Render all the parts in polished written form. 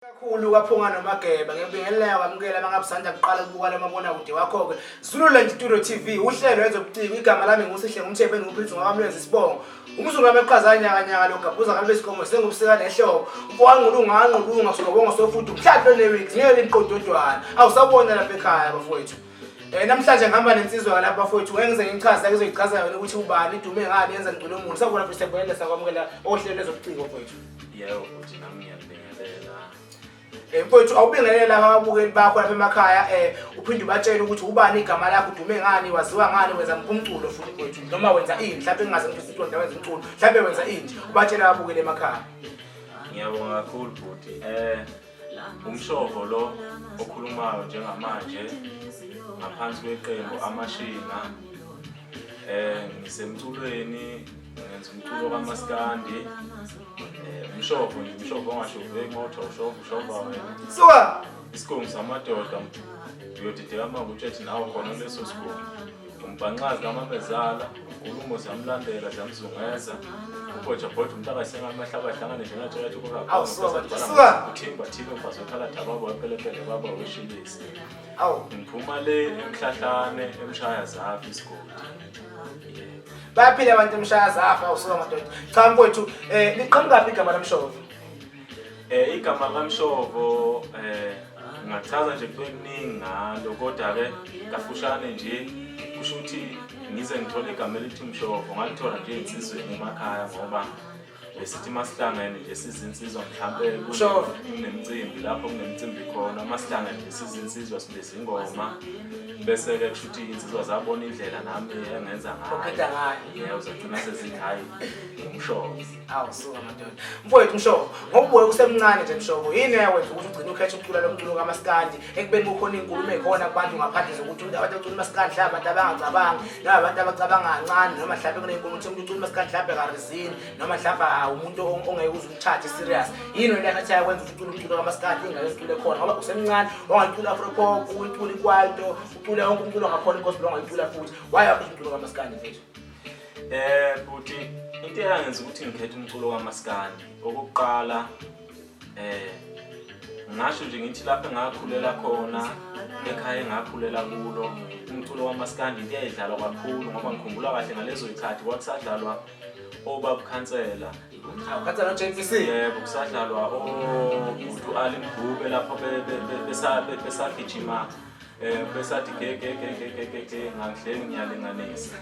Kakhulu kaphunga nomageba ngibingelela kwamukela bangabusanda kuqala ukubuka lamabona kude wakho ke Zululand Studio TV uhlelo ezobuciko igama lami ngusihle ngumthebe enguphithi ngabamlezi isibongo umzulu wami eqhazanya nyaka lo gabhuza kalbe sikomo sengubusika nehlobo ubuwanqulunga sokubonga sofuthi umhlatho neweeks ngeke liqododwana awusabona lapha ekhaya bafowethu namhlanje ngihamba nensizwa lapha bafowethu ngenze ngichaza ngizoyichaza yona ukuthi ubani idume ngani yenza ngicilo umuntu sabona bese sebonela sakwamukela ohlelo ezobuciko bafowethu yebo uthi nami ngiyabingelela mfowethu awubingelela ababukeli bakho lapha emakhaya uphinde ubatshele ukuthi ubani igama lakho udume ngani waziwa ngani wenza umculo futhi mfowethu noma wenza ini mhlawumbe engaze ngifisa ukuthi wenza umculo mhlawumbe wenza ini ubatshele ababukeli emakhaya. Ngiyabonga kakhulu futhi umshovo lo okhulumayo njengamanje ngaphansi kweqembu amashinga ngisemculweni ngenza umculo kaMaskandi umshovo ongashovi imoto ushovo wena Suka isigungu samadoda uyodideka manje uthi nawe khona leso sigungu umbhanqazi kaMamezala unkulumo ziyamlandela ziyamzungeza ubhoja umntaka sengamahla ahlangane njengathi kuba Suka uthimba thile bazokhala dababo wepelepele baba weshilisi awu ngiphuma le emhlahlane emshaya zafi isigodi bayaphila abantu emshaya zafa awusuka madoda cha mfowethu liqhamuka igama lamshovo igama kaMshovo ngachaza nje kuningi ngalo kodwa ke kafushane nje kusho ukuthi ngize ngithole igama elithi Mshovo ngalithola nje insizweni emakhaya ngoba besithi masihlangene nje sizinsizwa mhlambe kunemicimbi lapho kunemicimbi khona masihlangene nje sizinsizwa sibeze ingoma bese ke kusho ukuthi insizwa zabona indlela nami engenza ngayo uzogcina sezihayi Mshovo awusuka madoda mfowethu Mshovo ngoba ubuye usemncane nje Mshovo yini yawenza ukuthi ugcine ukhetha ukucula lomculo kaMaskandi ekubeni kukhona inkulumo ekhona kubantu ngaphandle zokuthi abantu abacula uMaskandi mhlawumbe abantu abangacabangi nabantu abacabanga kancane noma mhlawumbe kunenkulumo ukuthi umuntu ucula uMaskandi mhlawumbe karizini noma mhlawumbe umuntu ongeke uze umthathe serious yini wena ngathi yakwenza ukuthi umculo kaMaskandi ingeke ucule khona ngoba usemncane ongacula afro pop ucula ikwaito ucula wonke umculo ngakhona gospel ongayicula futhi waya umculo kaMaskandi mfethu futhi into eyangenza ukuthi ngikhethe umculo kaMaskandi okokuqala ngasho nje ngithi lapho engakhulela khona ekhaya engakhulela kulo umculo kaMaskandi into eyidlalwa kakhulu ngoba ngikhumbula kahle ngalezo izikhathi kwakusadlalwa obabukhansela awukhansela JPC yebo kusadlalwa umuntu Ali Mgube lapho besagijima besathi gege ngihleli ngiyalinganisa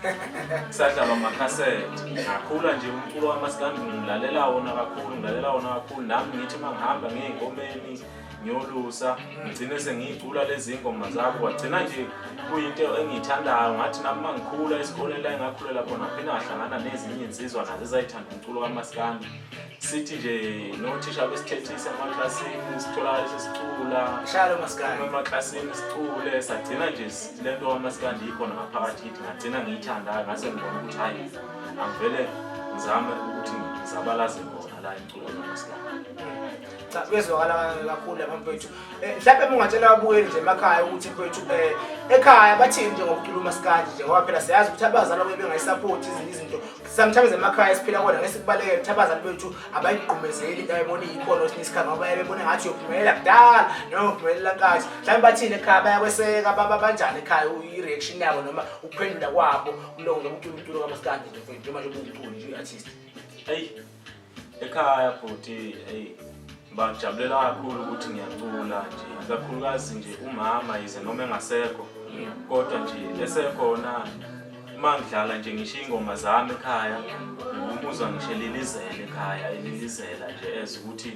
kusadlalwa amakhasethi ngakhula nje umculo kaMaskandi ngilalela wona kakhulu nami ngithi mangihamba ngey'nkomeni ngiyolusa ngigcine sengiyicula lezi ngoma zabo wagcina nje kuyinto engiyithandayo ngathi nami mangikhula esikoleni la engakhulela khona phela ngahlangana nezinye insizwa nazo ezayithanda umculo kaMaskandi sithi nje nothisha besithethisa emaklasini sitholakala sesicula shalo Maskandi emaklasini sicule sagcina nje lento kaMaskandi ikhona ngaphakathi kithi ngagcina ngiyithanda ngase ngibona ukuthi hayi angivele ngizame ukuthi ngizabalaze ngona la umculo kaMaskandi cha bezwakala kakhulu abamfethu mhlawumbe ungatshela ababukeli nje emakhaya ukuthi mfethu ekhaya bathini nje ngokucula uMaskandi nje ngoba phela siyazi ukuthi abazali bebe ngayisupport izinto sometimes emakhaya siphila kona ngesikubaleke ukuthi abazali bethu abayigqumezeli into ayibona ikhono isikhathi ngoba bebona ngathi uyophumelela kudala noma uphumelela nkathi mhlawumbe bathini ekhaya bayakweseka baba kanjani ekhaya i-reaction yabo noma ukuphendula kwabo kuloko umculo kaMaskandi nje mfethu njengoba nje umculi nje artist ekhaya futhi bajabulela kakhulu ukuthi ngiyacula nje kakhulukazi nje umama yize noma engasekho kodwa nje esekhona mangidlala nje ngisho ingoma zami ekhaya ngumuzwa ngisho lilizela ekhaya elilizela nje ezukuthi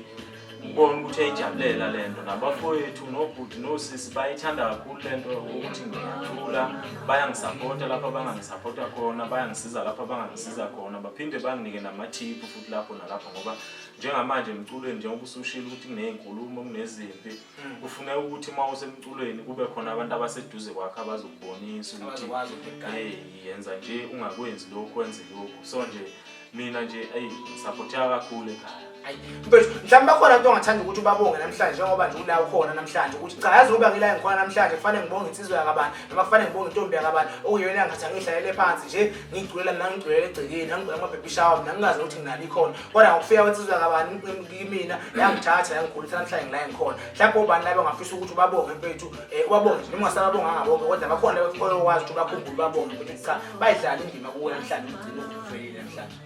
ubone ukuthi ejabulela lento nabafowethu nobhuti nosisi bayithanda kakhulu lento ukuthi ngiyacula bayangisupporta lapha bangangisupporta khona bayangisiza lapha bangangisiza khona baphinde banginike namatip futhi lapho nalapho ngoba njengamanje emculweni njengoba usushila ukuthi kunezinkulumo kunezimpi kufuneka ukuthi mawusemculweni kube khona abantu abaseduze kwakhe abazokubonisa ukuthi hey yenza nje ungakwenzi lokho wenze lokho so nje mina nje support kakhulu ekhaya Hayi mfethu mhlawumbe bakhona abantu ongathanda ukuthi ubabonge namhlanje njengoba nje ula ukhona namhlanje ukuthi cha yazi ngoba ngila ngikhona namhlanje kufanele ngibonge insizwe yakabani noma kufanele ngibonge intombi yakabani okuyona ngathi angihlalele phansi nje ngigculela mina ngigculela egcekeni ngigculela ama-baby shower mina ngingazi ukuthi nginalo ikhona kodwa ngokufika kwensizwe yakabani kimina yangithatha yangikhulisa namhlanje ngila ngikhona mhlawumbe obani labo ngafisa ukuthi ubabonge mfethu ubabonge nje noma ungasababonganga bonke kodwa bakhona okwazi ukuthi bakhumbule ubabonge mfethu cha bayidlala indima kuwe namhlanje ugcine ukuvelile namhlanje.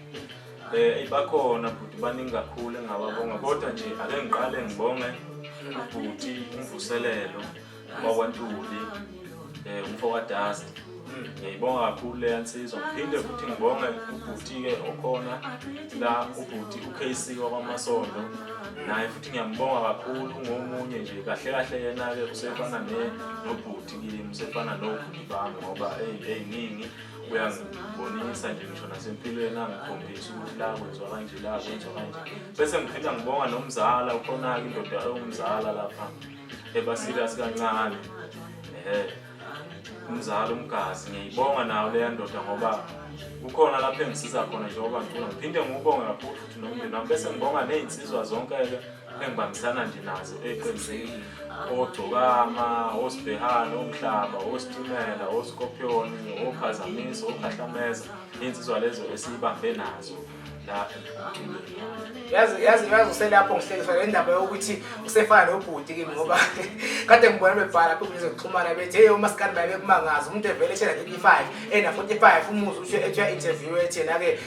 Bakhona futhi baningi kakhulu engababonga kodwa nje ake ngiqale ngibonge ubhuti umvuselelo wakwantuli umfoka Dust. Ngiyibonga kakhulu le yansizwa ngiphinde futhi ngibonge ubhuti-ke okhona la ubhuti uKC wakwaMasondo naye futhi ngiyambonga kakhulu ngomunye nje kahle kahle yena-ke usefana nobhuti kimi usefana nobhuti bami ngoba ey'ningi uyangibonisa nje ngisho nasempilweni angikhombisa ukuthi la kwenziwa kanje la kwenziwa kanje bese ngiphinda ngibonga nomzala ukhona-ke indoda ewumzala lapha eba-serious kancane umzala umgazi ngiyibonga nawo leya ndoda ngoba kukhona lapho engisiza khona njengoba ngicula ngiphinde ngubonge kakhulu futhi nomndeni wami bese ngibonga ney'nsizwa zonke-ke engibambisana nje nazo eqenzini oGcokama, oSibhehane, oMhlaba, oSitimela, oScorpion, oPhazamisa, oKhahlameza iy'nsizwa lezo esiyibambe nazo la yazi uselapho ngihlekiswa le ndaba yokuthi usefana nobhuti kimi ngoba kade ngibona bebhala lapho kuzoxhumana bethi hey umaskandi baye bekumangaza umuntu evele eshela 35 ena 45 umuzi usho ethiya interview ethi yena-ke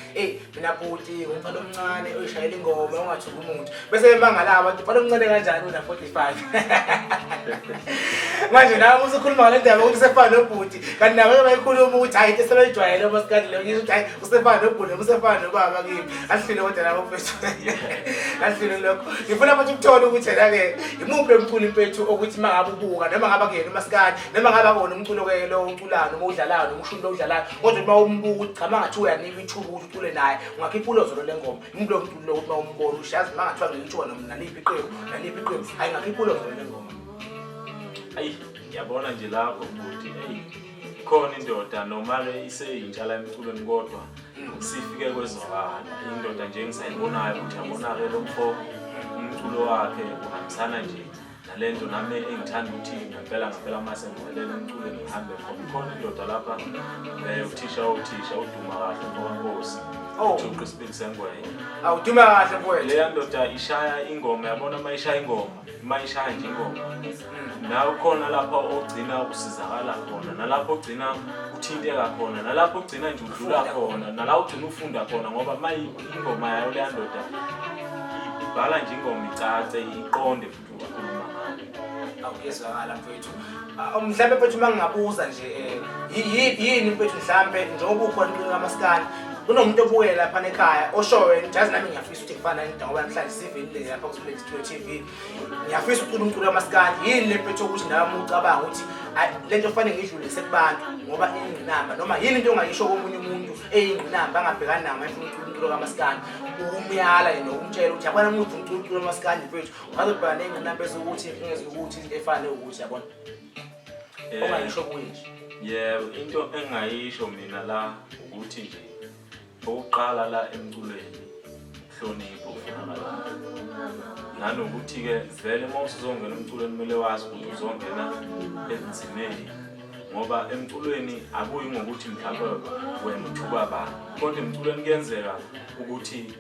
mina bhuti umfana omncane oyishayela ingoma ungathuki umuntu bese bemangala abantu umfana omncane kanjani una 45 manje nawe usukhuluma ngale ndaba ukuthi usefana nobhuti kanti nawe bayikhuluma ukuthi hayi into sebeyijwayele umaskandi leyo ngisho ukuthi hayi usefana nobhuti usefana nobaba kimi ahlile kodwa lapho mfethu ahlile lokho ngifuna manje ukuthola ukuthi yena-ke imuphi umculo mfethu ukuthi mangabe ubuka noma ngabe kuyena umaskandi noma ngabe akona umculo-ke lo uculayo noma udlalayo noma ushuni lo udlalayo kodwa uma umbuka ukuthi cha mangathiwa uyanika ithuba ukuthi ucule naye ungakhipha ulozolo lengoma imlo umculo lo ukuthi uma umbona ushazi mangathiwa ngilithuba noma naliphi iqembu hayi ngakhipha ulozolo lengoma. Ayi ngiyabona nje lapho ukuthi khona indoda noma-ke iseyintsha la emculweni kodwa sifike kwezwakala indoda nje engisayibonayo ukuthi yabona-ke lo mfo umculo wakhe uhambisana nje nale nto nami engithanda ukuthi ngempela mase ngivelele emculweni ngihambe khona indoda lapha uthisha uduma kahle ngoNkosi uJuqu Sibili Sengwenya awuduma kahle mfowethu leya ndoda ishaya ingoma yabona uma ishaya ingoma uma ishaya nje ingoma nawe khona lapha ogcina usizakala khona nalapho ogcina uthinteka khona nalapho ogcina nje udlula khona nalapho ugcina ufunda khona ngoba uma ingoma yayo leya ndoda ibhala nje ingoma icace iqonde futhi ukukhuluma ngayo. Awuyezwakala mfethu mhlambe mfethu uma ngingabuza nje yini mfethu mhlambe njengoba ukhona inqilo kamaskandi kunomuntu obuye lapha ekhaya oshowe jazi nami ngiyafisa ukuthi kufana into ngoba namhlanje sivelile lapha ku-Studio TV ngiyafisa ukucula umculo kamaskandi yini le mfethu ukuthi nami ucabanga ukuthi lento kufanele ngidlulise kubantu ngoba iyingqinamba noma yini into ongayisho komunye umuntu eyingqinamba angabhekani nayo mayefuna ukucula umculo kamaskandi umyala yena umtshela ukuthi yabona umuntu umculo kamaskandi mfethu ungazobhekana neyingqinamba ezokuthi ukuthi efane ukuthi yabona ongayisho kuye nje. Yebo into engayisho mina la ukuthi nje oqala la emculweni hlonipho ufunakala nanokuthi-ke vele uma usuzongena emculweni kumele wazi ukuthi uzongena ebunzimeni ngoba emculweni akuyi ngokuthi mhlawumbe wena uthuba bani kodwa emculweni kuyenzeka ukuthi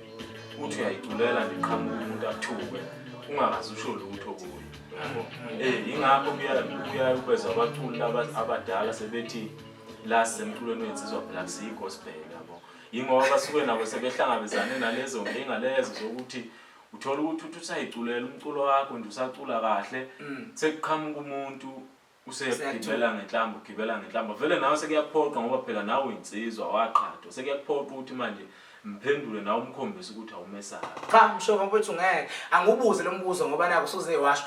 uthi uyayiculela nje qhamuka umuntu athuke ungakazi usho lutho kuye ingakho kuyaye kubezwa abaculi abadala sebethi la semculweni wensizwa phela kusiyi-gospel yabo yingoba basuke nabo sebehlangabezane nalezo nkinga lezo zokuthi uthola ukuthi usayiculela umculo wakho nje usacula kahle sekuqhamuka umuntu usegibela ngenhlamba vele nawe sekuyaphoqa ngoba phela nawe uyinsizwa waqhathwa sekuyaphoqa ukuthi manje mphendule nawe umkhombisa ukuthi awumesaba. Cha mshoka mfethu ngeke angibuze lo mbuzo ngoba naku usuze washo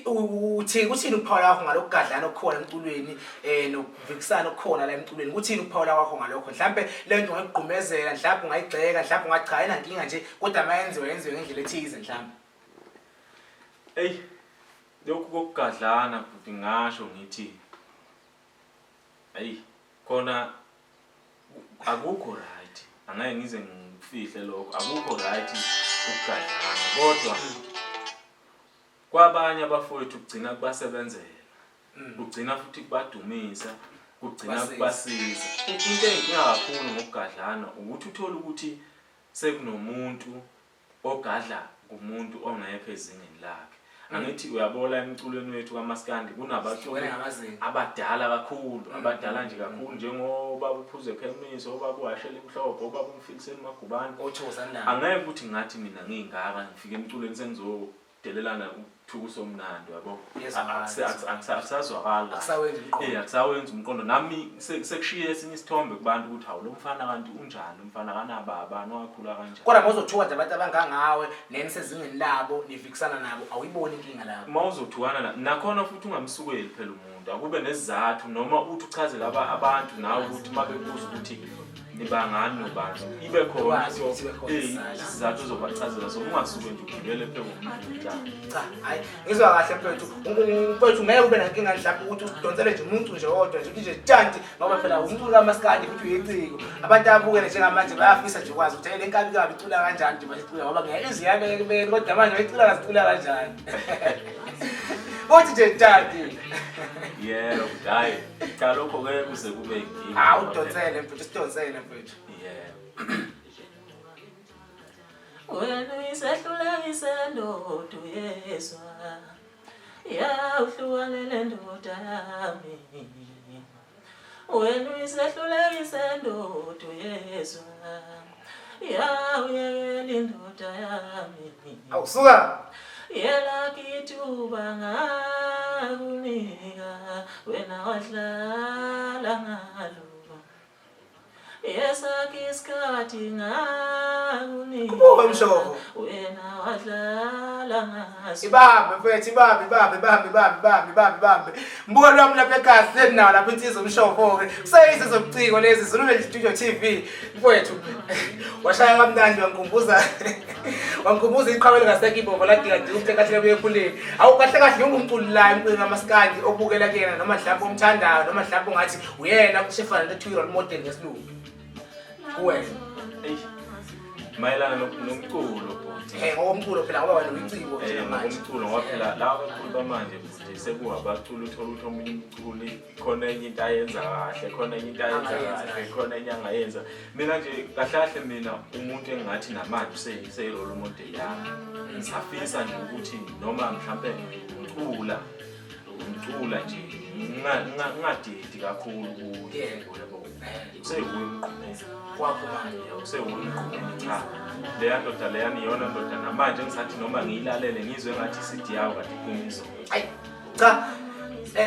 uthini ukuphawula kwakho ngalokugadlana okukhona emculweni nokuvikisana okukhona la emculweni ukuthini ukuphawula kwakho ngalokho mhlambe le nto ungayigqumezela mhlawumbe ungayigxeka mhlawumbe ungacha ayina nkinga nje kodwa mayenziwe ngendlela ethize mhlawumbe lokhu kokugadlana futhi ngasho ngithi khona akukho right angeke ngize ngifihle lokho akukho right ukugadlana kodwa kwabanye abafowethu kugcina kubasebenzela kugcina futhi kubadumisa kugcina kubasiza into enkinga kakhulu ngokugadlana ukuthi uthola ukuthi sekunomuntu ogadla kumuntu ongekho ezingeni lakhe angithi uyabola emculweni wethu kaMaskandi kunabaculi abadala kakhulu abadala nje kakhulu njengoba uphuze phemiso obaba uwashela imhlophe obaba umfikiseni magubane angeke ukuthi ngathi mina ngingaka ngifike emculweni sengizodelelana ukuthukusa omnandi yabo akusazwakala akusawenza umqondo nami sekushiye esinye isithombe kubantu ukuthi hawu lo mfana kanti unjani umfana kanababa nowakhula kanjani kodwa mawuzothuka nje abantu abangangawe nenisezingeni labo nifikisana nabo awuyiboni inkinga lapho mawuzothukana nakhona futhi ungamsukeli phela umuntu akube nesizathu noma uthi uchazele abantu nawe ukuthi mabebuza ukuthi nibangani nobani ibe khona isizathu zobachazela so ungasuke nje ugibele phela umuntu cha hayi ngizwa kahle mfethu ngeke ube nankinga mhlawumbe ukuthi udonsele nje umuntu nje odwa nje nje tanti ngoba phela umculo kaMaskandi futhi uyiciko abantu abukele njengamanje bayafisa nje ukwazi ukuthi le nkabi kabi icula kanjani nje bayicula ngoba ngeke iziyane kubeni kodwa manje bayicula kasicula kanjani Bothi nje tanti yebo hayi kalokho ke kuze kube inkinga hawu udonsele mfethu sidonsele mfethu yebo wena uyisehlulekise ndodo yeswa ya uhlukanele ndoda yami wena uyisehlulekise ndodo yeswa ya uyekela indoda yami awusuka yela kithuba ngakunika wena wadlala ngalo yesakhe isikhathi ngakunika kubuke mshoko wena wadlala ngaso ibambe mfethu ibambe mbuka lwami lapha ekhaya senawo lapha insizwa umshoko ke kuseyise zobuciko lezi Zulu Studio TV mfethu washaya kamnandi wangikhumbuza iqhawelo ngasekibo voladika nje ukuthi kahle buye ekhuleni awukahle kahle ungumculi la impilo kaMaskandi obukela kuyena noma mhlawumbe umthandayo noma mhlawumbe ungathi uyena kushefana le role model ngesilungu kuwena mayelana nomculo bhuti ngokomculo phela ngoba wena uyiciko nje manje umculo ngoba phela la abaculi bamanje futhi sekuwabaculi uthola ukuthi omunye umculi khona enye into ayenza kahle khona enye into ayenza kahle khona enye angayenza mina nje kahle mina umuntu engathi namanje useyirole model yami ngisafisa nje ukuthi noma mhlambe umcula nje ngadidi kakhulu kuye yabo useyimqumeni kwakho manje useyimqumeni cha leya ndoda leyani iyona ndoda namanje ngisathi noma ngiyilalele ngizwe ngathi CD yawo kade iqiniso hayi cha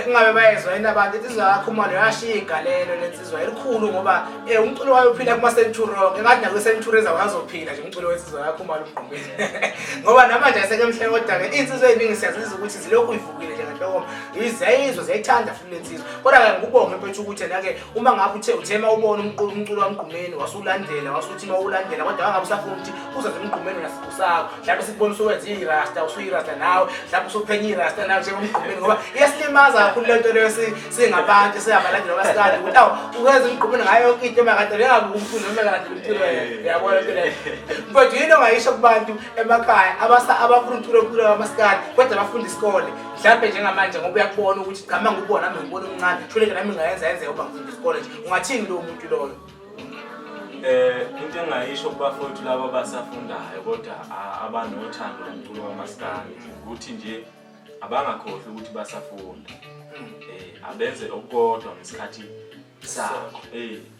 ngabe bayezwa yini abantu insizwa yakho manje yashiya igalelo lensizwa elikhulu ngoba umculo wayo uphila kuma century rock engathi nakwe century ezawazophila nje umculo wensizwa yakho manje umqhumbeni ngoba namanje aseke mhle kodwa ke insizwa eziningi siyaziza ukuthi zilokhu ivukile nje ngenhloko izayizwa ziyayithanda futhi lensizwa kodwa ke ngikubonge mfethu ukuthi nake uma ngabe uthema ubona umculo wamqhumeni wasulandela wasuthi mawulandela kodwa angabe usafuna ukuthi uzaze umqhumeni nasibusakho mhlawumbe sikubona usuwenza irasta usuyirasta nawe mhlawumbe usuphenye irasta nawe njengomqhumeni ngoba iyasilimaza kakhulu lento leyo singabantu siyabalandeli abasikade ukuthi awu ukwenza umqhumeni ngayo yonke into emakade lengabe umculo noma kade umculo yabona into leyo mfethu yini ongayisho kubantu emakhaya abafuna umculo wamasikade kodwa bafunda isikole mhlawumbe njengamanje ngoba uyakubona ukuthi cha manje ngibona nami ngibona umncane shule nami ngayenza ngoba ngifunda isikole nje ungathini lo muntu loyo into engayisho kubafowethu laba basafundayo kodwa abanothando lomculo wamasikandi ukuthi nje abangakhohle ukuthi basafunda abenze okukodwa ngesikhathi sakho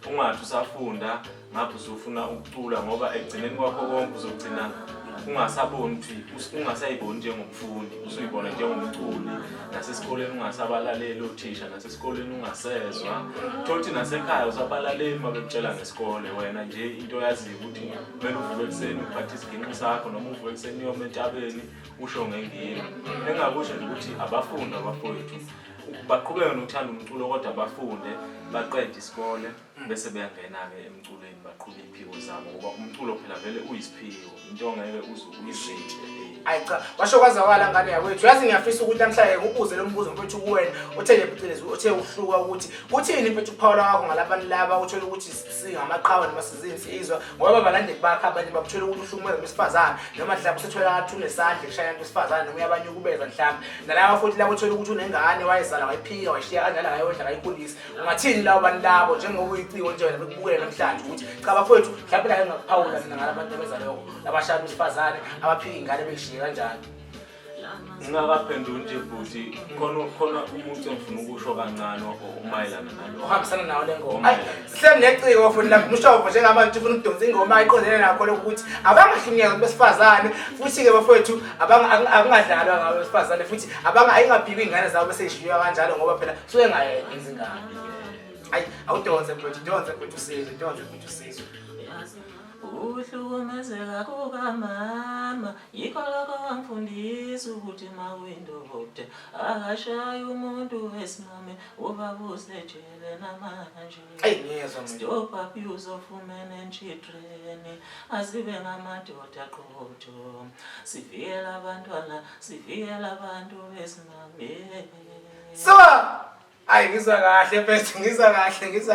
ungathi usafunda ngapho usufuna ukucula ngoba ekugcineni kwakho konke uzogcina ungasaboni ukuthi ungasayiboni njengomfundi usuyibona njengomculi nasesikoleni ungasabalaleli othisha nasesikoleni ungasezwa thothi nasekhaya usabalaleli mabekutshela ngesikole wena nje into yaziyo ukuthi kumele uvuke ekseni uphathe isiginqi sakho noma uvuke ekseni uyome entabeni usho ngengini engakusho nje ukuthi abafunda abafowethu baqhubeka nokuthanda umculo kodwa bafunde baqede isikole bese beyangena ke emculweni baqhubeka izimpilo zabo ngoba umculo phela vele uyisiphiwo into ongeke uze uyizithe Hayi cha, washo kwazakala ngane yakwethu. Yazi ngiyafisa ukuthi namhlanje ukubuze lo mbuzo mfethu kuwena othe nje phecelezi othe uhluka ukuthi kuthini mfethu ukuphawula kwakho ngalabantu laba uthola ukuthi singamaqhawe noma sizizwa ngoba balandeli bakhe abanye bakuthola ukuthi uhlukumeza besifazane noma mhlawumbe usethola ngathi unesandla ekushaya abantu besifazane noma uyabanyukubeza mhlawumbe nalabo futhi labo uthola ukuthi unengane wayizala wayiphika washiya kanjalo ngayodla ngayikhulisa ungathini labo bantu labo njengoba uyiciwo nje wena bekubukela namhlanje ukuthi cha bafowethu mhlawumbe la engakuphawula mina ngalabantu abenza lokho labashaya besifazane abaphika ingane beshiye kanjani. Ngingakaphenduli nje futhi khona umuntu engifuna ukusho kancane umayelana nalo. Uhambisana nawo lengoma. Hayi, sihle neciko futhi lapho ushoko njengabantu ufuna ukudonsa ingoma ayiqondene nakho lokuthi abangahlunyeka besifazane futhi ke bafowethu akungadlalwa ngabe besifazane futhi ayingaphiki ingane zabo bese ishiywa kanjalo ngoba phela suke ngayenza ingane. Hayi, awudonse mfowethu, donse mfowethu usizwe. Uhlukumezeka kukamama yikho lokho wangifundisa ukuthi mawindoda akashayi umuntu wesimame ubaba usejele namanje. Ngiyezwa Stop abuse of women and children asibe ngamadoda qotho sivikela abantwana sivikela abantu besimame. So hayi ngizwa kahle mfethu ngizwa kahle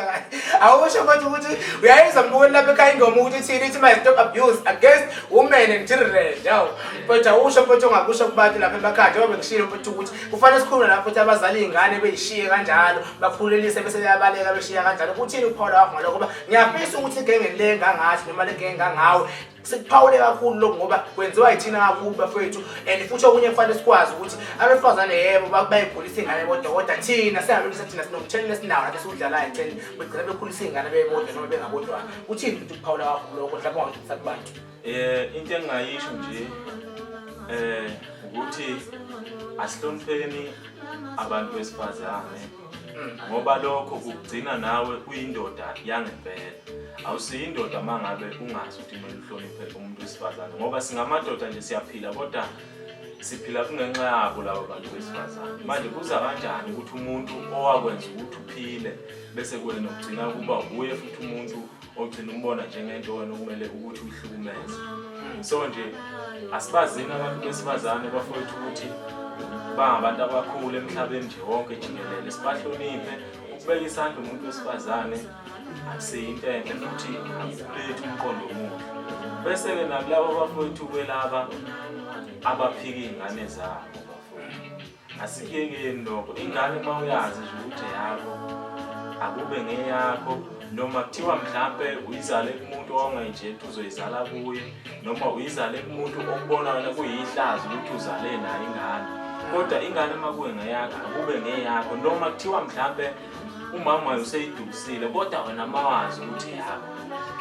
awusho manje ukuthi uyayizwa mboni lapha ekhaya ingoma ukuthi ithini ithi my stop abuse against women and children yawo mfethu awusho mfethu ongakusho kubantu lapha emakhaya njengoba ngishilo mfethu ukuthi kufanele sikhulume lapho ukuthi abazali izingane beyishiye kanjalo bakhulelise bese yabaleka beshiya kanjalo kuthini uPaul wakho ngalokho ngoba ngiyafisa ukuthi igenge lenga ngathi noma legenge ngawe sikuphawule kakhulu lokho ngoba kwenziwa yithina kakhulu bafethu and futhi okunye kufanele sikwazi ukuthi abefazane yebo bayigulisa ingane bodwa thina siyabonisa thina sinomthelelo esinawo lapho sidlalayo ngitheni begcina bekhulisa ingane bebodwa noma bengabodwa uthini ukuthi ukuphawula kakhulu lokho mhlawumbe ungangithisa kubantu. Into engayisho nje ukuthi asihlonipheni abantu besifazane ngoba lokho kugcina nawe uyindoda yangempela. Awusiyindoda mangabe ungazi ukuthi kumele uhloniphe umuntu wesifazane ngoba singamadoda nje siyaphila kodwa siphila kungenxa yabo labo bantu besifazane. Manje kuza kanjani ukuthi umuntu owakwenza ukuthi uphile bese kwena ugcina kuba uye futhi umuntu ogcina umbona njengento wena okumele ukuthi uhlukumeze. So nje asibazini abantu besifazane bafowethu ukuthi bangabantu abakhulu emhlabeni nje wonke jikelele sibahloniphe. Ukubeka isandla umuntu wesifazane akusiyinto enhle futhi akulethe umqondo omuhle. Bese ke nakulabo bafowethu kwelaba abaphika izingane zabo bafowethu asikiyekeni lokho. Ingane mawuyazi nje ukuthi yakho akube ngeyakho noma kuthiwa mhlambe uyizale kumuntu ongayijeti uzoyizala kuye noma uyizale kumuntu okubona wena kuyihlazo ukuthi uzale naye ingane kodwa ingane makuwe ngeyakho akube ngeyakho noma kuthiwa mhlambe umama useyidukisile kodwa wena mawazi ukuthi yakho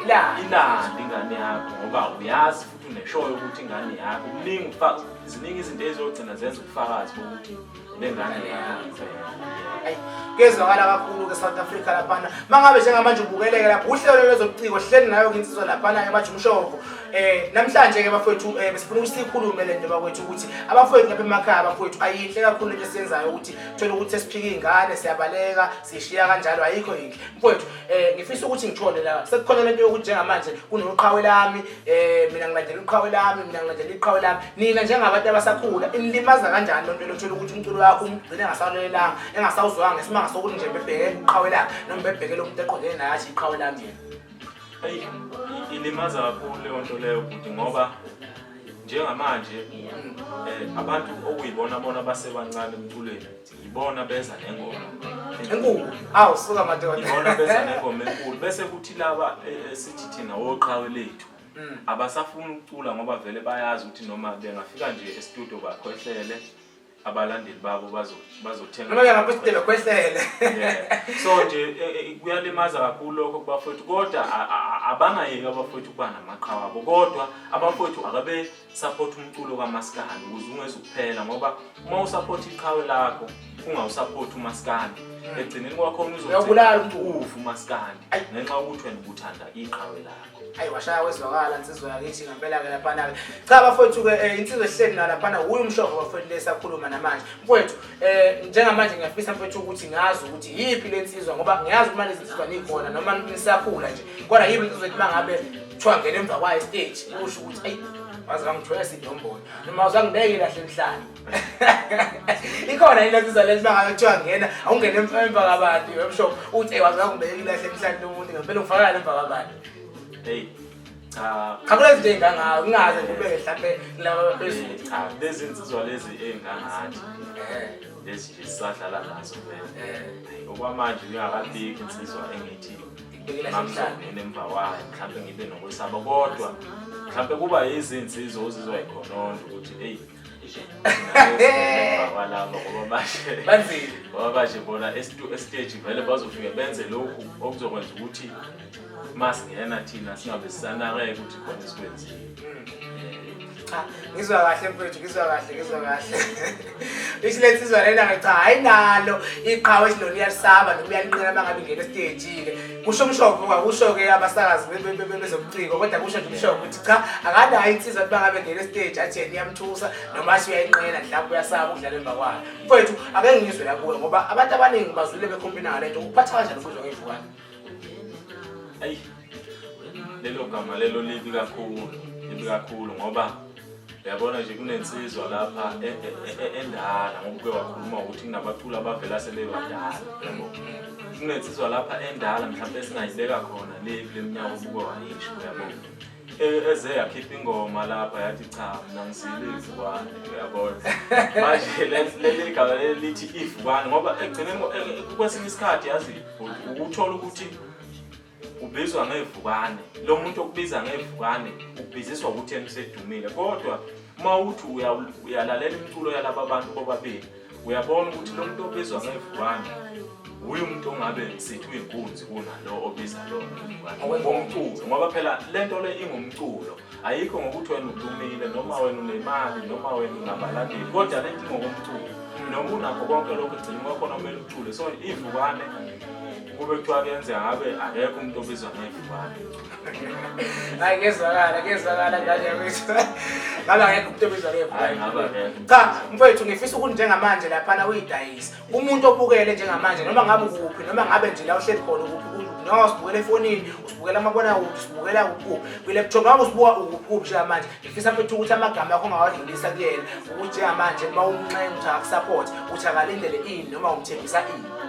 ilandi ingane yakho ngoba uyazi futhi uneshoyo ukuthi ingane yakho ziningi izinto ezogcina zenza ubufakazi bokuthi lengane yakho. Hayi kezwakala kakhulu ke South Africa lapha mangabe njengamanje ubukeleke lapho uhlelo lwezobuciko hleli nayo nginsizwa lapha ke bathi umshovu namhlanje ke bafowethu besifuna ukuthi sikhulume le nto bakwethu ukuthi abafowethu lapha emakhaya abafowethu ayinhle kakhulu into esiyenzayo ukuthi thola ukuthi esiphika izingane siyabaleka sishiya kanjalo ayikho yinhle mfowethu. Ngifisa ukuthi ngithole la sekukhona lento yokuthi njengamanje kunoqhawe lami mina ngilandela uqhawe lami nina njengabantu abasakhula inilimaza kanjani lonto lokuthola ukuthi umculo wakho ugcina engasalelanga engasawuzwanga esimanga sokuthi nje bebheke uqhawe lami noma bebhekele umuntu eqondene naye athi iqhawe lami yena. Hayi ilimaza kakhulu leyo nto leyo futhi ngoba njengamanje abantu okuyibona bona basebancane emculweni yibona beza nengoma enkulu suka madoda yibona beza nengoma enkulu bese kuthi laba sithi thina woqhawe lethu abasafuna ukucula ngoba vele bayazi ukuthi noma bengafika nje e-studio bakhohlele abalandeli babo bazothenga noma ngapha isitebe kwehlele. So nje kuyalimaza kakhulu lokho kubafowethu kodwa abangayeki abafowethu kuba namaqhawe abo kodwa abafowethu akabe support umculo kaMaskandi ukuze ungezukuphela ngoba uma usupport iqhawe lakho ungawusupport uMaskandi egcineni kwakho uzobulala ufu uMaskandi ngenxa ukuthi wena ubuthanda iqhawe lakho. Hayi washaya wezwakala insizwa yakithi ngempela ke lapha ke cha bafowethu ke insizwa ehleli nalapha uyi umshovu bafowethu lesakhuluma namanje mfowethu njengamanje ngiyafisa mfowethu ukuthi ngazi ukuthi yipi lensizwa ngoba ngiyazi uma lezinsizwa nikhona noma nisakhula nje kodwa yipi insizwa ethi mangabe kuthiwa ngene emva kwayo stage usho ukuthi hayi waze ngangithwele sidombolo noma uzangibeke kahle emhlanje ikhona insizwa lezi bangabe kuthiwa ngena awungene emva kwabantu emsho uthi waze ngangibeke kahle emhlanje umuntu ngempela ufakala emva kwabantu hey cha kulezi nje ngangawo kungaze kube mhlambe laba phezulu cha lezi insizwa lezi engangathi lezi nje sisadlala nazo vele okwamanje ngiyakabiki insizwa engithi ngimhlanje emva kwayo mhlawumbe ngibe nokwesaba kodwa mhlawumbe kuba izinsizwa ozizwa ikhonondo ukuthi hey balava ngoba bashe banzima ngoba bashe bona estage vele bazofika benze lokhu okuzokwenza ukuthi masingena thina singabe sisanakeke ukuthi khona isikwenzile ngizwa kahle mfethu ngizwa kahle isiletizwa lena cha ayinalo iqhawe esilona iyasaba nokuyaliqina bangabe ngene stage ke kusho umshoko kwakusho ke abasakazi bezobuciko kodwa kusho nje umshoko ukuthi cha akanayo insizwa bangabe ngene stage athi iyamthusa noma athi uyayiqina mhlawumbe uyasaba ukudlala emva kwayo mfethu ake ngizwe la kuwe ngoba abantu abaningi bazwile bekhompina ngalento ukuphatha kanjani ukuzwa ngevukana ayi lelo gama lelo libi kakhulu ngoba uyabona nje kunensizwa lapha endala ngoba uke wakhuluma ukuthi kunabaculi abavela sebebadala yabo kunensizwa lapha endala mhlawumbe singayibeka khona le minyaka ubuke wayisho yabo eze yakhipha ingoma lapha yathi cha mina ngisile ivukwane uyabona manje le gama lithi ivukwane ngoba egcineni kwesinye isikhathi yazi ukuthola ukuthi ubizwa ngevukane lo muntu okubiza ngevukane ubiziswa ukuthi yena usedumile kodwa uma uthi uyalalela imiculo yalabo abantu bobabili uyabona ukuthi lo muntu obizwa ngevukane uyu muntu ongabe sithi uyinkunzi kunalo obiza lo ngomculo ngoba phela lento le ingumculo ayikho ngokuthi wena udumile noma wena unemali noma wena unabalandeli kodwa lento ingomculo noma unakho konke lokho egcina kwakho nomela ucule so ivukane kube kuthiwa kuyenzeka ngabe akekho umuntu obizwa ngevukane hayi kezwakala ngale kwethu ngabe akekho umuntu obizwa ngevukane cha mfowethu ngifisa ukuthi njengamanje lapha uyidayisa umuntu obukele njengamanje noma ngabe ukuphi noma ngabe nje la uhleli khona ukuphi noma usibukela efonini usibukela amabona ukuthi usibukela kuphi kwi-laptop ngabe usibuka ukuphi njengamanje ngifisa mfethu ukuthi amagama akho ungawadlulisa kuyena ukuthi njengamanje uma umnxenye ukuthi akusupport uthi akalindele ini noma umthembisa ini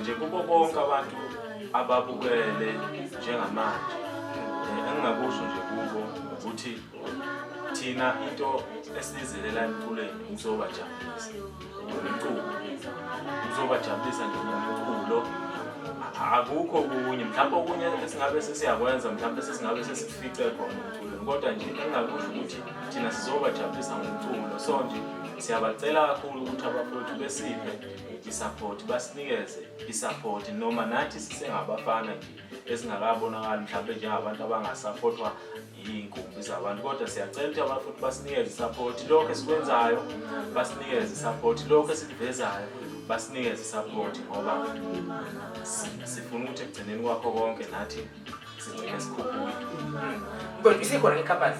nje kubo bonke abantu ababukele njengamanje engingakusho nje kubo ukuthi thina into esizilela emculweni uzobajabulisa umculo uzobajabulisa nje umculo akukho kunye mhlawumbe okunye esingabe sesiyakwenza mhlawumbe sesingabe sesifice khona umculo kodwa nje engingakusho ukuthi thina sizobajabulisa ngomculo so nje siyabacela kakhulu ukuthi abafowethu besiphe isupport basinikeze isupport noma nathi sisengabafana nje esingakabonakala mhlawumbe njengabantu abangasupportwa inkumbi zabantu kodwa siyacela ukuthi abafowethu basinikeze isupport lokho esikwenzayo basinikeze isupport lokho esikuvezayo basinikeze isupport ngoba sifuna ukuthi egcineni kwakho konke nathi sigcine sikhuphuke mfowethu isikhona icompany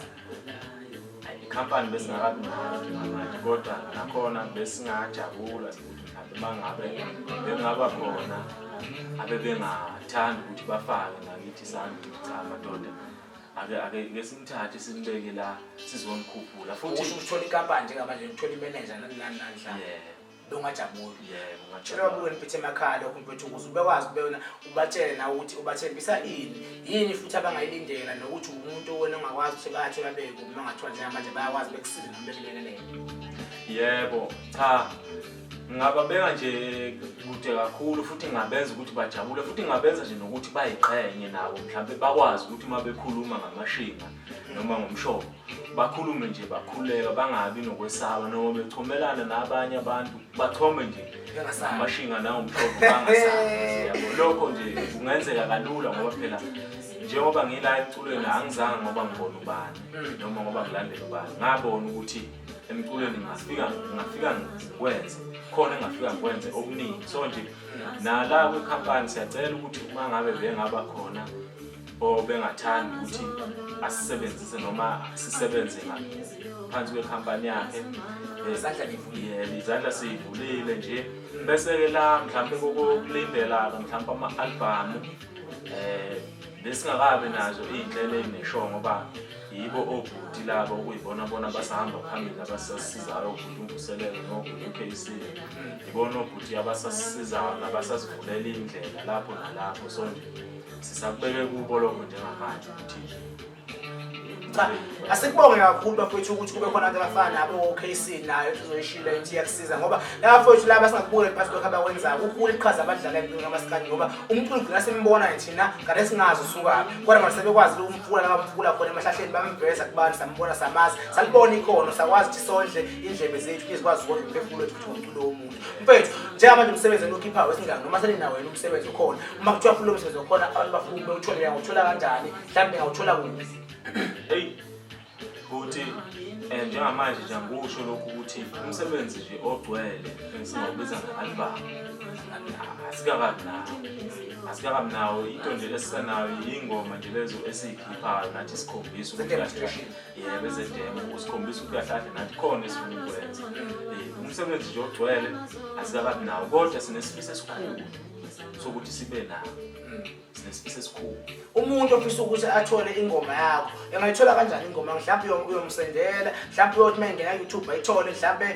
ikhampani besingakabi nayo kodwa nakhona besingajabula ukuthi mhlawumbe mangabe bengaba khona abebengathanda ukuthi bafake ngakithi santi cha madoda ake ngesimthathe simbeke la sizonikhuphula futhi uthola icompany njengamanje uthola imanager nani bongajabula ngicela babuke niphethe emakhaya lokho mfethu ukuze ubekwazi ubona ubatshele nawe ukuthi ubathembisa yini futhi abangayilindela nokuthi umuntu wena ongakwazi ukuthi bathi babeke uma ngathiwa njengamanje bayakwazi bekusiza noma bekulekelele yebo cha ngababeka nje kude kakhulu futhi ngabenza ukuthi bajabule futhi ngabenza nje nokuthi bayiqhenye nabo mhlawumbe bakwazi ukuthi uma bekhuluma ngamashinga noma ngomshobo bakhulume nje bakhuleka bangabi nokwesaba noma bechomelana nabanye abantu bachome nje ngamashinga nawo umshobo bangasazi yabo lokho nje kungenzeka kalula ngoba phela njengoba ngila emculweni angizange ngoba ngibona ubani noma ngoba ngilandela ubani ngabona ukuthi emculweni ngafika ngikwenze khona engafika ngikwenze okuningi so nje nala kwekhampani siyacela ukuthi uma ngabe bengaba khona bengathanda ukuthi asisebenzise noma sisebenze ngaphansi kwekhampani yakhe izandla sivulile nje bese ke la mhlawumbe kokulindela mhlawumbe ama-album besingakabe nazo iy'nhlelo ey'neshow ngoba yibo obhuti labo okuyibona bona basahamba phambili abasasizayo ukuthi umvuselelo nokuthi uKC ibona obhuti abasasizayo nabasasivulela indlela lapho nalapho so nje sisakubeke kubo lokho njengamanje ukuthi cha asikubonge kakhulu bafethu ukuthi kube khona abantu abafana nabo KC nayo sizoyishila into yakusiza ngoba labafethu laba singakubuke phansi lokho abakwenzayo ukukhulu iqhaza abadlala empilweni kaMasikandi ngoba umculo ugcina simbona thina ngale singazi usukaphi kodwa manje sebekwazi umfula nabamfula khona emahlahleni bamveza kubantu sambona samazi salibona ikhono sakwazi ukuthi sondle indlebe zethu izikwazi ukudla umphefumulo wethu ukuthi umculo womuntu mfethu njengamanje umsebenzi enokhipha wesingane noma selina wena umsebenzi ukhona uma kuthiwa futhi umsebenzi ukhona abantu bafuna ukuthola ngothola kanjani mhlawumbe ngawuthola kuphi hey ukuthi njengamanje nje ngisho lokhu ukuthi umsebenzi nje ogcwele engizowubiza nge-album asikakabi nawo into nje esisanayo ingoma nje lezo esiyikhiphayo nathi sikhombisa ukuthi yebo ezedemo usikhombisa ukuthi kahle nathi khona esifuna ukwenza umsebenzi nje ogcwele asikakabi nawo kodwa sinesifiso esikhulu sokuthi sibe nawo sinesifiso esikhulu umuntu ofisa ukuthi athole ingoma yakho engayithola kanjani ingoma mhlawumbe uyomsendela mhlawumbe uyothi mangena YouTube ayithole mhlawumbe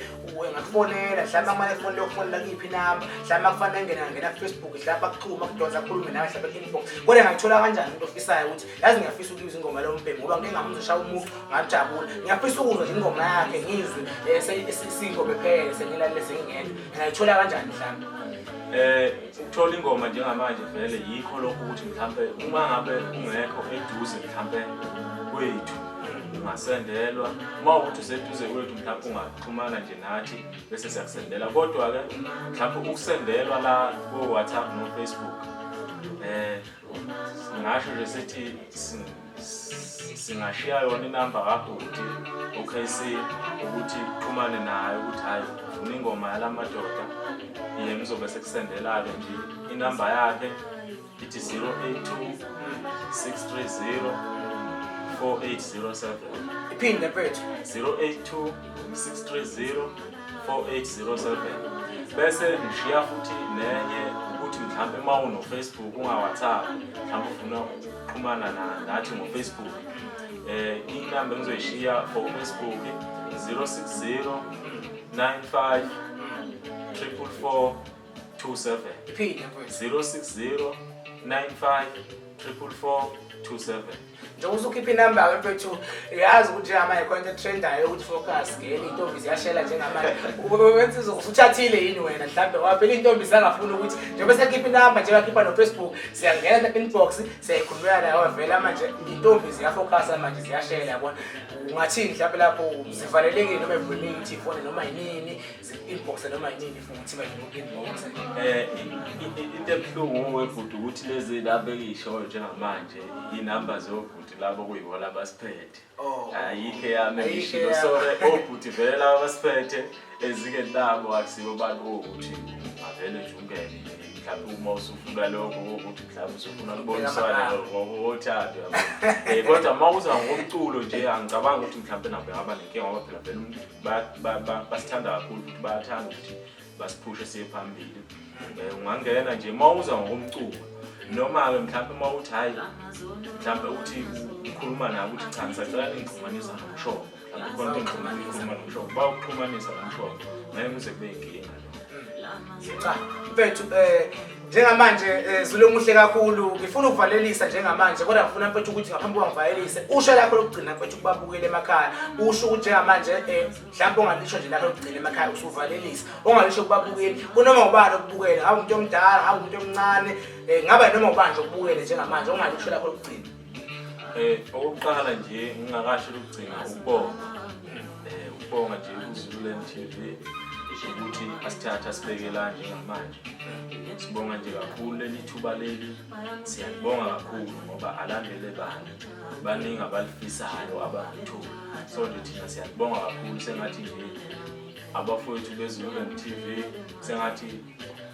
engakufonela mhlawumbe amane phone lokufonela kiphi number mhlawumbe akufanele ngena Facebook mhlawumbe akuxhuma kudonsa khulume nawe mhlawumbe inbox kodwa engayithola kanjani umuntu ofisayo ukuthi yazi ngiyafisa ukuyiza ingoma lo mbhemu ngoba ngeke ngamuzisha umuntu ngajabula ngiyafisa ukuzwa ingoma yakhe ngizwe isingoma phele sengilalele sengingena engayithola kanjani mhlawumbe ukuthola ingoma njengamanje vele yikho lokho ukuthi mhlambe uma ngabe ungekho eduze mhlambe kwethu ungasendelwa uma ukuthi useduze kwethu mhlambe ungaxhumana nje nathi bese siyakusendela kodwa ke mhlambe ukusendelwa la ku WhatsApp no Facebook ngisho nje sithi singashiya yona inamba yakho ukuthi OKC ukuthi uxhumane naye ukuthi hayi uningoma yalamadoda yena uzobe sekusendela ke nje inamba yakhe ithi 082 630 4807 iphinde mfethu 082 630 4807 bese ngishiya futhi nenye ukuthi mhlambe uma uno Facebook unga WhatsApp mhlambe ufuna ukuxhumana nathi ngo Facebook inamba engizoyishiya for Facebook 060 95 444 27 iphinde mfethu 060 95 444 27 njengoba usukhipha inamba yakho mfethu yazi ukuthi njengamanje khona trendayo ukuthi focus ngene intombi ziyashela njengamanje wenza usuthathile yini wena mhlambe waphela intombi sangafuna ukuthi njengoba sekhipha inamba nje wakhipha no Facebook siyangena inbox siyayikhulumela nayo vela manje intombi ziyafocus manje ziyashela yabona ungathini mhlambe lapho zivalelekile noma evulile ukuthi ifone noma yini inbox noma yini futhi manje inbox into ebuhlungu webhuti ukuthi lezi labekisho njengamanje inamba zobhuti labo kuyibola abasiphethe ayikho yami ngishilo sore obhuti vele laba abasiphethe ezike labo akusibo bantu ukuthi avele nje ungene mhlawumbe uma usufuna lokho ukuthi mhlawumbe usufuna ukubonisana ngothando kodwa uma uza ngomculo nje angicabanga ukuthi mhlawumbe nabe ngaba nenkinga ngoba phela vele basithanda kakhulu ukuthi bayathanda ukuthi basiphushe siye phambili ungangena nje uma uza ngomculo noma ke mhlawumbe uma uthi hayi mhlawumbe uthi ukhuluma nabo uthi cha ngisacela ningixhumanisa nomshobo khona ukukhuluma nomshobo bawuxhumanisa nomshobo ngeke kuze kube inkinga cha mfethu njengamanje Zulu muhle kakhulu ngifuna ukuvalelisa njengamanje kodwa ngifuna mfethu ukuthi ngaphambi kwangivalelise usho lakho lokugcina mfethu kubabukele emakhaya usho ukuthi njengamanje mhlawumbe ongalisho nje lakho lokugcina emakhaya usuvalelisa ongalisho kubabukeli kunoma ubani ukubukela hawu umuntu omdala hawu umuntu omncane ngaba noma ubani ukubukele njengamanje ongalisho lakho lokugcina okokuqala nje ngingakasho lokugcina ukubonga nje kuZulu TV ukuthi asithatha sibekela njengamanje sibonga nje kakhulu lelithuba leli siyabonga kakhulu ngoba alandele baningi abalifisayo abalithuba so nje thina siyabonga kakhulu sengathi nje abafowethu beZulu TV sengathi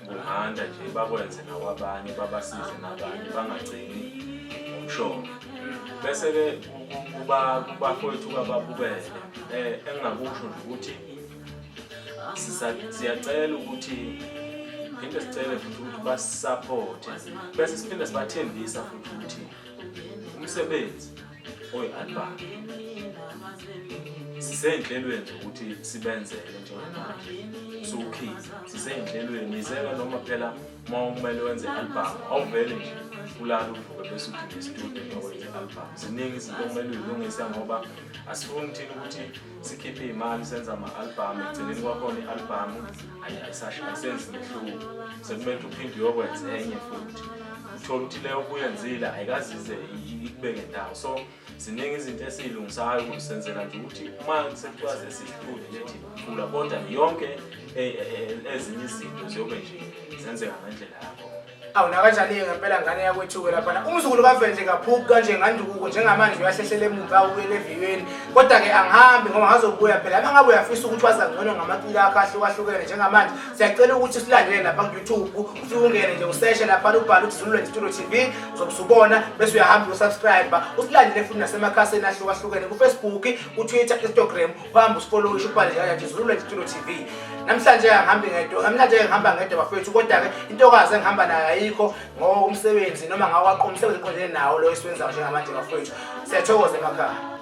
ngumanda nje bakwenze nakwabanye babasize nabanye bangagcini umshono bese ke kubafowethu ababukele engingakusho nje ukuthi siyacela ukuthi phinde sicele futhi ukuthi basisupport bese siphinde sibathembisa futhi ukuthi umsebenzi oyi-album. Sisey'nhlelweni zokuthi sibenzele njengamanje sukhipha, sisey'nhlelweni yizeka noma phela uma kumele wenze i-album awuvele nje ulala uvuke bese uthi nge-studio nokwenza i-album. Ziningi izinto okumele uyilungise ngoba asifuni thina ukuthi sikhiphe iy'mali senze ama-album ekugcineni kwakhona i-album ayisenzi mehluko, sekumele ukuthi uphinde uyokwenza enye futhi uthola ukuthi leyo obuyenzile ayikazize ikubeke ndawo. So ziningi izinto esiyilungisayo ukusenzela nje ukuthi uma sekuthiwa sesihlule lethi khula kodwa yonke ezinye izinto ziyobe nje zenzeka ngendlela yakho. Awuna kanjani ngempela ngane yakwethu lapha umzukulu kaVendle kaphuki kanje ngandukuko njengamanje uyahlehlela emuva ubuyele evikweni kodwa ke angihambi ngoba ngazobuya phela mangabe uyafisa ukuthi wazangcono ngamacila akho ahlukahlukene njengamanje siyacela ukuthi silandele lapha ku YouTube ufike ungene nje usearch lapha ubhala ukuthi Zululand Studio TV uzobusubona bese uyahamba usubscribe usilandele futhi nasemakhasini ahlukahlukene ku Facebook ku Twitter Instagram uhamba usifollow ubhala nje Zululand Studio TV. Namhlanje ngihamba ngedwa bafethu kodwa ke intokazi engihamba nayo ayikho ngoba umsebenzi noma ngawaqoma umsebenzi eqondene nawo lo esiwenzayo njengamanje bafethu. Siyathokoza emakhaya.